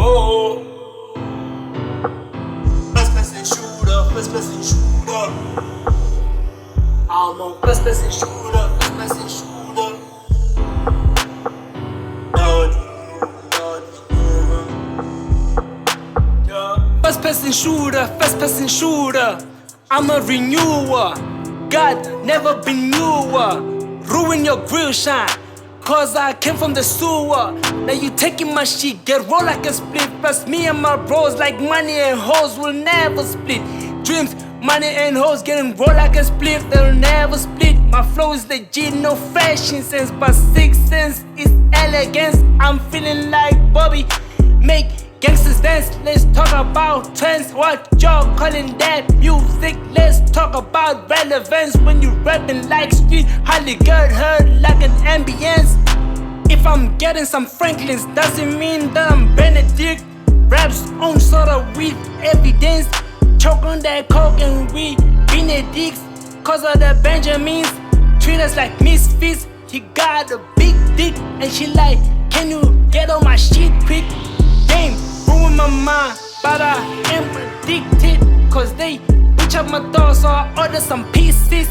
Oh, first person shooter, first person shooter. I'm a first person shooter, first person shooter. First person shooter, first person shooter. I'm a renewer. God never been newer. Ruin your grill shine, cause I came from the sewer. Now you taking my shit, get roll like a split. Plus me and my bros like money and hoes will never split. Dreams, money and hoes getting roll like a split, they'll never split. My flow is legit, no fashion sense, but 6 cents is elegance. I'm feeling like Bobby, make gangsters dance. Let's talk about trends, what y'all calling that music? Let's talk about relevance. When you rapping like street, highly get heard like an ambience. If I'm getting some Franklins, doesn't mean that I'm Benedict. Raps on soda with evidence. Choke on that coke and we Benedicts. Cause of the Benjamins, treat us like misfits. He got a big dick and she like, can you get on my shit quick? Damn, ruin my mind, but I am addicted. Cause they reach up my door, so I order some pieces.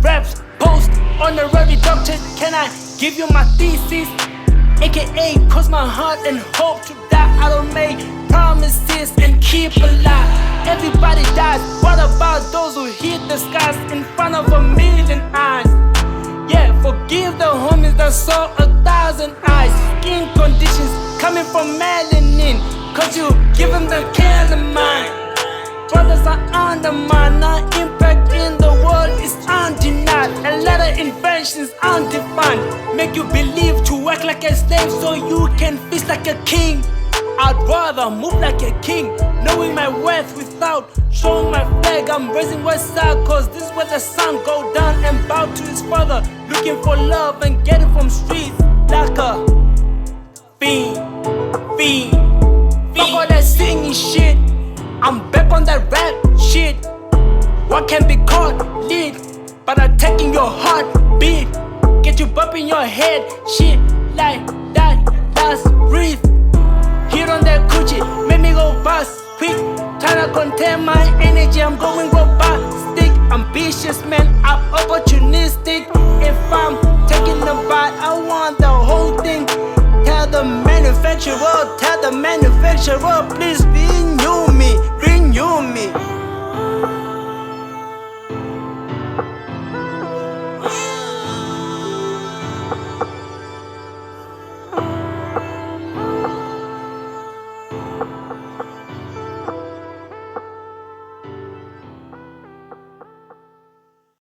Raps post on the very doctor, can I give you my thesis? AKA cause my heart and hope to die. I don't make promises and keep alive. Everybody dies, what about those who hit the skies in front of a million eyes? Yeah, forgive the homies that saw 1,000 eyes. Skin conditions coming from melanin, cause you give them the calamine. Brothers are undermined, our impact in the world is undenied. A lot of inventions undefined, make you believe to work like a slave so you can feast like a king. I'd rather move like a king, knowing my worth without showing my flag. I'm raising west side cause this is where the sun go down and bow to his father, looking for love and get it from streets like a fiend. Fuck all that singing shit, I'm back on that rap shit. What can be called lit, but I'm taking your heartbeat. Get you bumping your head, shit like that, let's breathe. Hit on that coochie, make me go bust quick. Tryna contain my energy, I'm going robustic. Ambitious man, I'm opportunistic. If I'm taking a bite, I want the whole thing. Tell the manufacturer, please be new.